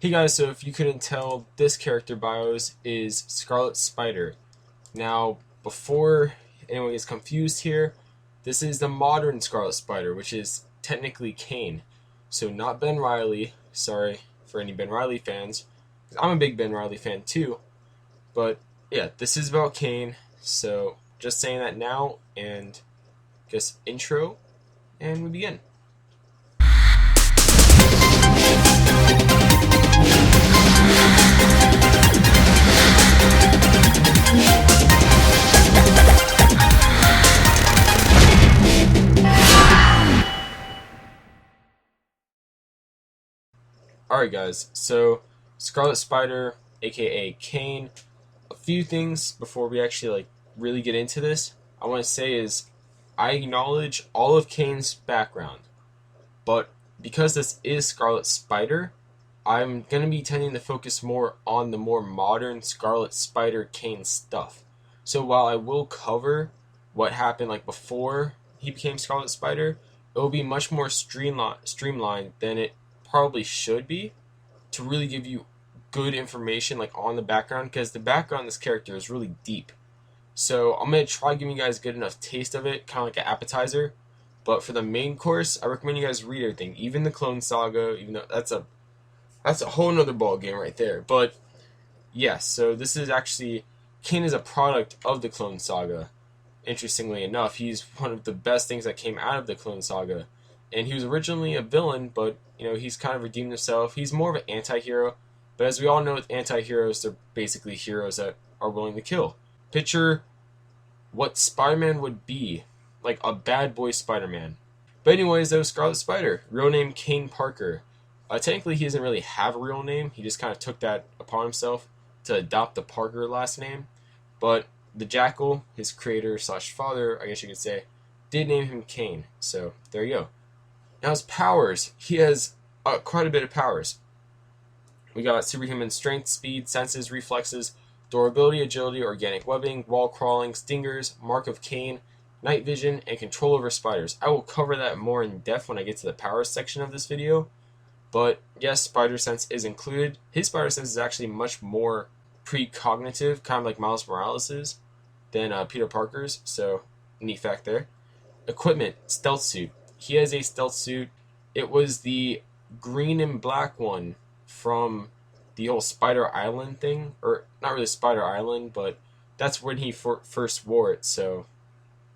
Hey guys, so if you couldn't tell, this character bios is Scarlet Spider. Now, before anyone gets confused here, this is the modern Scarlet Spider, which is technically Kaine. So not Ben Riley. Sorry for any Ben Riley fans. I'm a big Ben Riley fan too. But yeah, this is about Kaine. So just saying that now, and just intro, and we begin. Alright guys, so Scarlet Spider, aka Kaine. A few things before we actually really get into this. I want to say is I acknowledge all of Kaine's background, but because this is Scarlet Spider, I'm gonna be tending to focus more on the more modern Scarlet Spider Kaine stuff. So while I will cover what happened before he became Scarlet Spider, it will be much more streamlined than it probably should be to really give you good information on the background, because the background of this character is really deep. So I'm going to try giving you guys a good enough taste of it, kind of like an appetizer. But for the main course, I recommend you guys read everything, even the Clone Saga, even though that's a whole nother ball game right there. But yeah, so this is actually, Kaine is a product of the Clone Saga. Interestingly enough, he's one of the best things that came out of the Clone Saga. And he was originally a villain, but he's kind of redeemed himself. He's more of an anti-hero, but as we all know with anti-heroes, they're basically heroes that are willing to kill. Picture what Spider-Man would be, like a bad boy Spider-Man. But anyways, that was Scarlet Spider, real name Kaine Parker. Technically, he doesn't really have a real name. He just kind of took that upon himself to adopt the Parker last name. But the Jackal, his creator slash father, I guess you could say, did name him Kaine. So there you go. Now his powers, he has quite a bit of powers. We got superhuman strength, speed, senses, reflexes, durability, agility, organic webbing, wall crawling, stingers, mark of Kaine, night vision, and control over spiders. I will cover that more in depth when I get to the powers section of this video. But yes, spider sense is included. His spider sense is actually much more precognitive, kind of like Miles Morales' than Peter Parker's. So neat fact there. Equipment, stealth suit. He has a stealth suit. It was the green and black one from the whole Spider Island thing, or not really Spider Island, but that's when he first wore it. So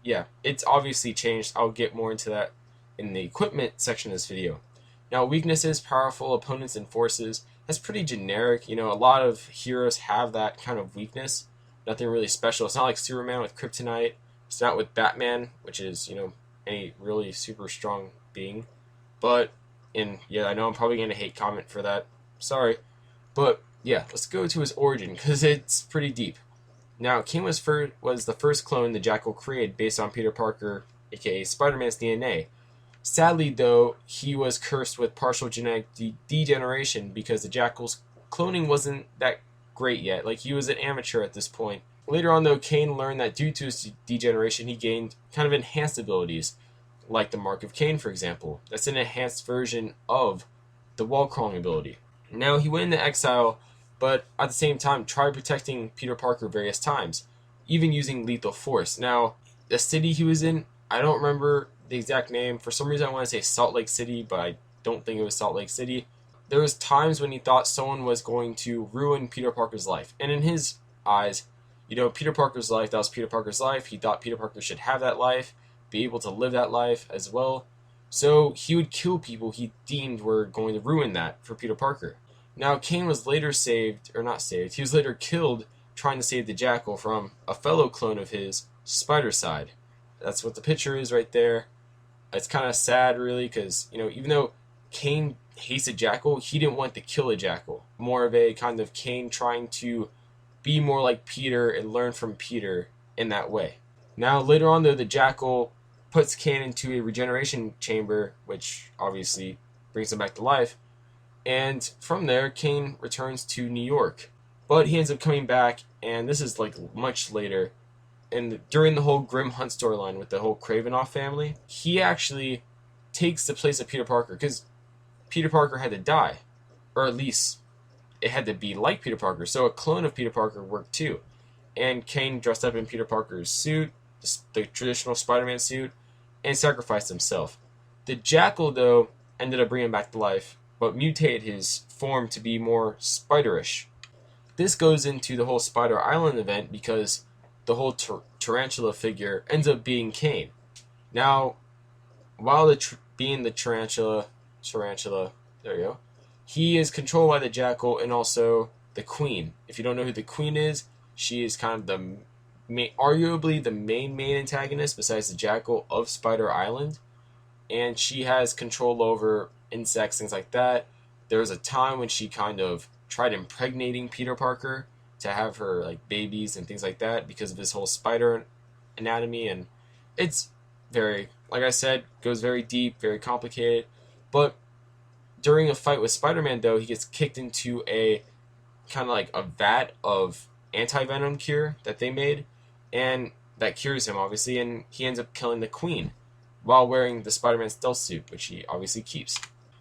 yeah, it's obviously changed. I'll get more into that in the equipment section of this video. Now, weaknesses, powerful opponents and forces. That's pretty generic. A lot of heroes have that kind of weakness. Nothing really special. It's not like Superman with kryptonite. It's not with Batman, which is, any really super strong being. But, and yeah, I know I'm probably going to hate comment for that. Sorry. But, yeah, let's go to his origin, because it's pretty deep. Now, Kaine was the first clone the Jackal created based on Peter Parker, aka Spider-Man's DNA. Sadly, though, he was cursed with partial genetic degeneration because the Jackal's cloning wasn't that great yet. He was an amateur at this point. Later on, though, Kaine learned that due to his degeneration, he gained kind of enhanced abilities, like the Mark of Kaine, for example. That's an enhanced version of the wall crawling ability. Now, he went into exile, but at the same time, tried protecting Peter Parker various times, even using lethal force. Now, the city he was in, I don't remember the exact name. For some reason, I want to say Salt Lake City, but I don't think it was Salt Lake City. There was times when he thought someone was going to ruin Peter Parker's life. And in his eyes, Peter Parker's life, that was Peter Parker's life. He thought Peter Parker should have that life, be able to live that life as well. So he would kill people he deemed were going to ruin that for Peter Parker. Now, Kaine was later saved, or not saved, he was later killed trying to save the Jackal from a fellow clone of his, Spider-Side. That's what the picture is right there. It's kind of sad, really, because, even though Kaine hates a Jackal, he didn't want to kill a Jackal. More of a kind of Kaine trying to be more like Peter and learn from Peter in that way. Now, later on, though, the Jackal puts Kaine into a regeneration chamber, which obviously brings him back to life. And from there, Kaine returns to New York. But he ends up coming back, and this is much later. And during the whole Grim Hunt storyline with the whole Kravinoff family, he actually takes the place of Peter Parker, because Peter Parker had to die, or at least it had to be like Peter Parker. So a clone of Peter Parker worked too. And Kaine dressed up in Peter Parker's suit, the traditional Spider-Man suit, and sacrificed himself. The Jackal, though, ended up bringing him back to life, but mutated his form to be more spiderish. This goes into the whole Spider Island event because the whole tarantula figure ends up being Kaine. Now, while being the tarantula, there you go, he is controlled by the Jackal and also the Queen. If you don't know who the Queen is, she is kind of arguably the main antagonist besides the Jackal of Spider Island, and she has control over insects, things like that. There was a time when she kind of tried impregnating Peter Parker to have her like babies and things like that because of his whole spider anatomy, and it's very, like I said, goes very deep, very complicated. But during a fight with Spider-Man, though, he gets kicked into a kind of like a vat of anti-venom cure that they made, and that cures him obviously, and he ends up killing the Queen while wearing the Spider-Man stealth suit, which he obviously keeps.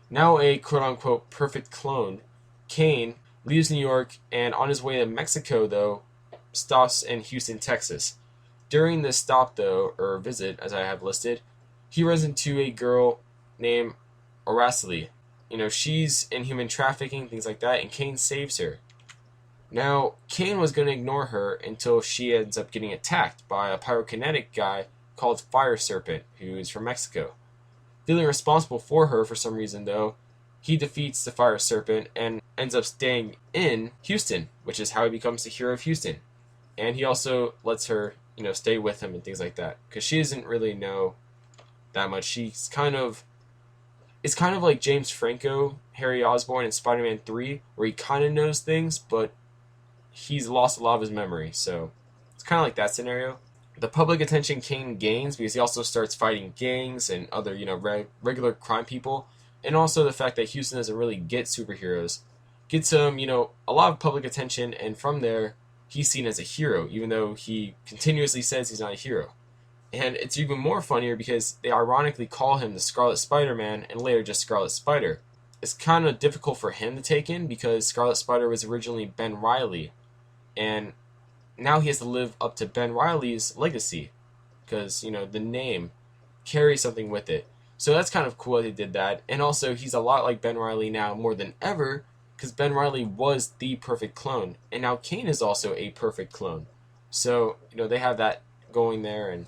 Now a quote-unquote perfect clone, Kaine leaves New York and on his way to Mexico, though, stops in Houston, Texas. During this stop, though, or visit, as I have listed, he runs into a girl named Araceli. She's in human trafficking, things like that, and Kaine saves her. Now, Kaine was going to ignore her until she ends up getting attacked by a pyrokinetic guy called Fire Serpent, who is from Mexico. Feeling responsible for her for some reason, though, he defeats the Fire Serpent and ends up staying in Houston, which is how he becomes the hero of Houston. And he also lets her, stay with him and things like that, because she doesn't really know that much. It's kind of like James Franco, Harry Osborn in Spider-Man 3, where he kind of knows things, but he's lost a lot of his memory. So it's kind of like that scenario. The public attention Kaine gains because he also starts fighting gangs and other, regular crime people. And also the fact that Houston doesn't really get superheroes gets him, a lot of public attention. And from there, he's seen as a hero, even though he continuously says he's not a hero. And it's even more funnier because they ironically call him the Scarlet Spider-Man and later just Scarlet Spider. It's kind of difficult for him to take in because Scarlet Spider was originally Ben Reilly. And now he has to live up to Ben Reilly's legacy because, the name carries something with it. So that's kind of cool that he did that. And also, he's a lot like Ben Reilly now more than ever because Ben Reilly was the perfect clone. And now Kaine is also a perfect clone. So, they have that going there. And,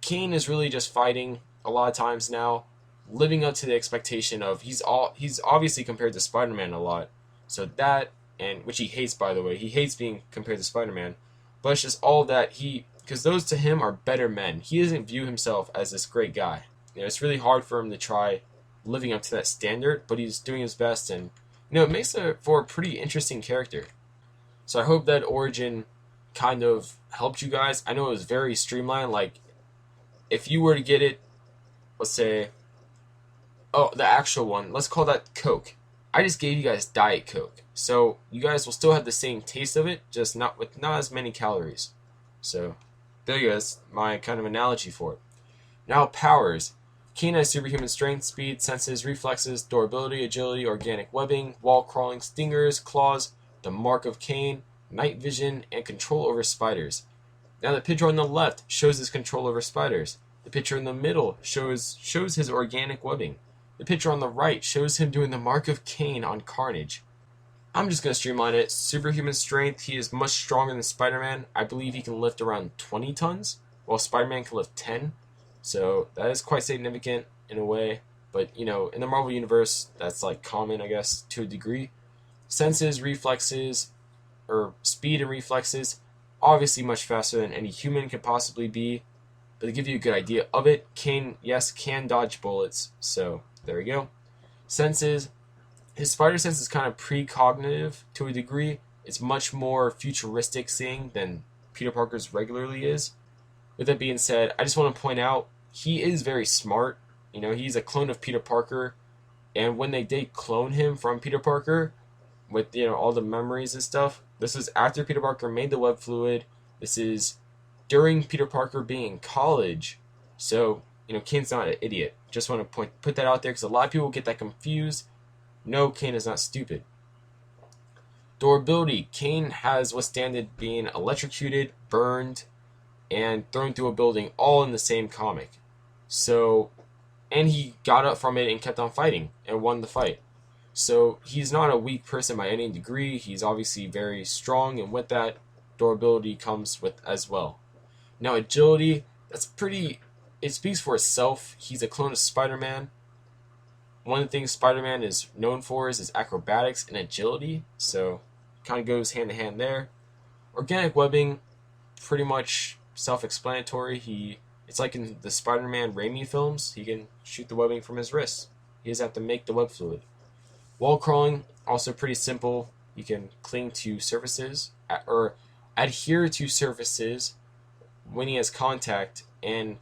Kaine is really just fighting a lot of times now, living up to the expectation of he's obviously compared to Spider-Man a lot. So that, and which he hates, by the way. He hates being compared to Spider-Man. But it's just all that because those to him are better men. He doesn't view himself as this great guy. It's really hard for him to try living up to that standard, but he's doing his best, and it makes for a pretty interesting character. So I hope that origin kind of helped you guys. I know it was very streamlined. Like, if you were to get it, let's say, the actual one, let's call that Coke. I just gave you guys Diet Coke, so you guys will still have the same taste of it, just not as many calories. So there you go. That's my kind of analogy for it. Now powers. Kaine has superhuman strength, speed, senses, reflexes, durability, agility, organic webbing, wall crawling, stingers, claws, the mark of Kaine, night vision, and control over spiders. Now the picture on the left shows his control over spiders. The picture in the middle shows his organic webbing. The picture on the right shows him doing the mark of Kaine on Carnage. I'm just going to streamline it. Superhuman strength, he is much stronger than Spider-Man. I believe he can lift around 20 tons, while Spider-Man can lift 10. So that is quite significant in a way. But, in the Marvel Universe, that's like common, I guess, to a degree. Senses, reflexes, or speed and reflexes, obviously much faster than any human could possibly be. But to give you a good idea of it, Kaine, yes, can dodge bullets. So there we go. Senses. His spider sense is kind of precognitive to a degree. It's much more futuristic seeing than Peter Parker's regularly is. With that being said, I just want to point out he is very smart. He's a clone of Peter Parker, and when they did clone him from Peter Parker, with all the memories and stuff, this is after Peter Parker made the web fluid. This is during Peter Parker being in college, so Kaine's not an idiot. Just want to put that out there because a lot of people get that confused. No, Kaine is not stupid. Durability. Kaine has withstanded being electrocuted, burned, and thrown through a building all in the same comic. So, and he got up from it and kept on fighting and won the fight. So he's not a weak person by any degree. He's obviously very strong, and with that, durability comes with as well. Now agility, that's pretty. It speaks for itself. He's a clone of Spider-Man. One of the things Spider-Man is known for is his acrobatics and agility. So, kind of goes hand in hand there. Organic webbing, pretty much self-explanatory. It's like in the Spider-Man Raimi films. He can shoot the webbing from his wrists. He doesn't have to make the web fluid. Wall crawling, also pretty simple. You can cling to surfaces or adhere to surfaces when he has contact. And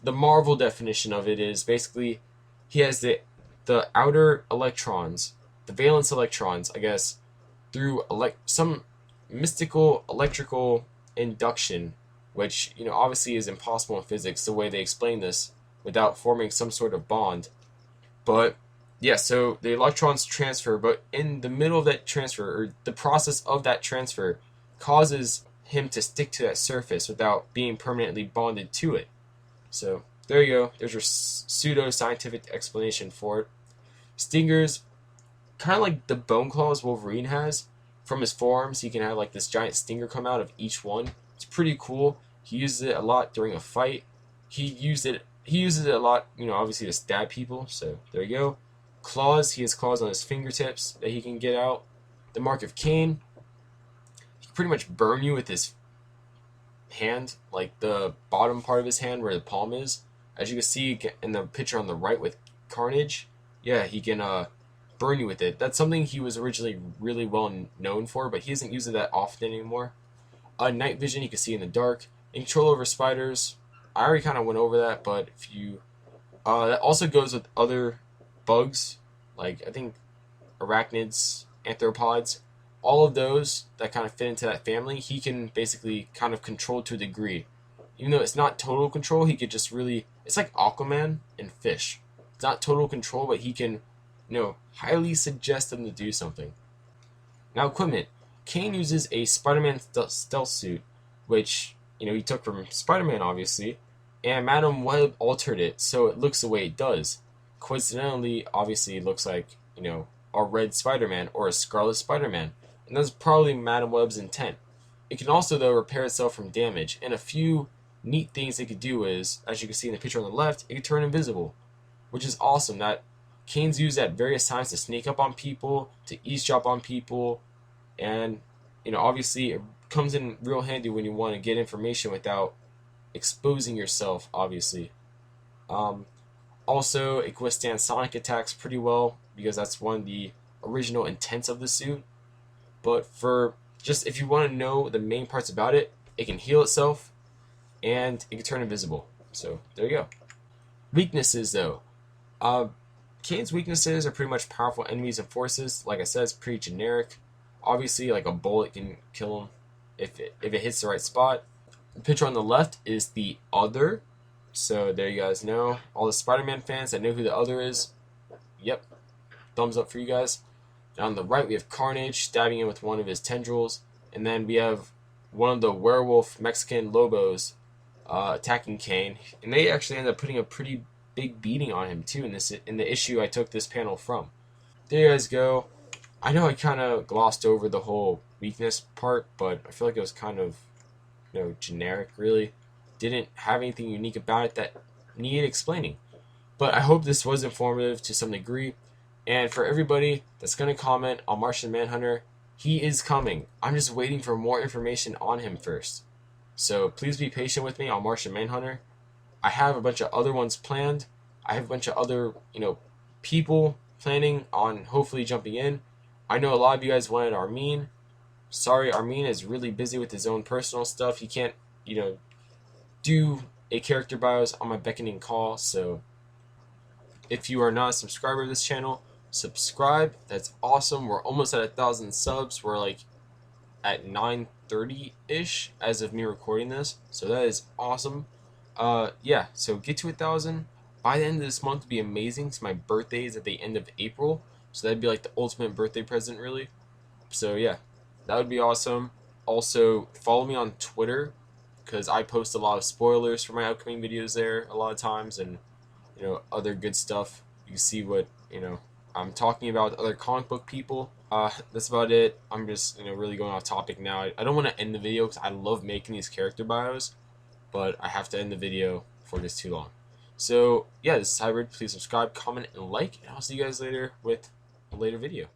the Marvel definition of it is basically he has the outer electrons, the valence electrons, I guess, through some mystical electrical induction, which obviously is impossible in physics the way they explain this without forming some sort of bond. But yeah, so the electrons transfer, but in the middle of that transfer, or the process of that transfer, causes him to stick to that surface without being permanently bonded to it. So there you go. There's your pseudo-scientific explanation for it. Stingers, kind of like the bone claws Wolverine has. From his forearms, he can have like this giant stinger come out of each one. It's pretty cool. He uses it a lot during a fight. He uses it a lot, obviously to stab people. So there you go. Claws, he has claws on his fingertips that he can get out. The mark of Kaine, he can pretty much burn you with his hand, like the bottom part of his hand where the palm is. As you can see in the picture on the right with Carnage, yeah, he can burn you with it. That's something he was originally really well known for, but he doesn't use it that often anymore. Night vision, you can see in the dark. And control over spiders, I already kind of went over that, but if you that also goes with other bugs, like I think arachnids, arthropods, all of those that kind of fit into that family, he can basically kind of control to a degree. Even though it's not total control, he could just really, it's like Aquaman and fish. It's not total control, but he can, highly suggest them to do something. Now equipment. Kaine uses a Spider-Man stealth suit, which, he took from Spider-Man obviously, and Madam Web altered it so it looks the way it does. Coincidentally, obviously it looks like, a red Spider-Man or a Scarlet Spider-Man, and that's probably Madam Web's intent. It can also, though, repair itself from damage, and a few neat things it could do is, as you can see in the picture on the left, it can turn invisible, which is awesome. That Kaine's used at various times to sneak up on people, to eavesdrop on people, and, obviously it comes in real handy when you want to get information without exposing yourself, obviously. Also, it can withstand sonic attacks pretty well, because that's one of the original intents of the suit. But for just if you want to know the main parts about it, it can heal itself, and it can turn invisible. So there you go. Weaknesses, though. Kaine's weaknesses are pretty much powerful enemies and forces. Like I said, it's pretty generic. Obviously, like a bullet can kill him if it hits the right spot. The picture on the left is the Other. So there you guys know. All the Spider-Man fans that know who the Other is. Yep. Thumbs up for you guys. And on the right, we have Carnage stabbing him with one of his tendrils. And then we have one of the werewolf Mexican Lobos attacking Kaine. And they actually end up putting a pretty big beating on him, too, in the issue I took this panel from. There you guys go. I know I kind of glossed over the whole weakness part, but I feel like it was kind of, generic, really. Didn't have anything unique about it that needed explaining. But I hope this was informative to some degree. And for everybody that's going to comment on Martian Manhunter, he is coming. I'm just waiting for more information on him first. So please be patient with me on Martian Manhunter. I have a bunch of other ones planned. I have a bunch of other, people planning on hopefully jumping in. I know a lot of you guys wanted Armin. Sorry, Armin is really busy with his own personal stuff. He can't, do a character bios on my beckoning call. So if you are not a subscriber to this channel, subscribe. That's awesome. We're almost at 1,000 subs. We're like at 930-ish as of me recording this. So that is awesome. Yeah, so get to 1,000. By the end of this month would be amazing. Because my birthday is at the end of April. So that'd be like the ultimate birthday present, really. So yeah, that would be awesome. Also, follow me on Twitter because I post a lot of spoilers for my upcoming videos there a lot of times, and other good stuff. You can see what I'm talking about with other comic book people. That's about it. I'm just really going off topic now. I don't want to end the video because I love making these character bios, but I have to end the video before it gets too long. So yeah, this is Hybrid. Please subscribe, comment, and like, and I'll see you guys later with a later video.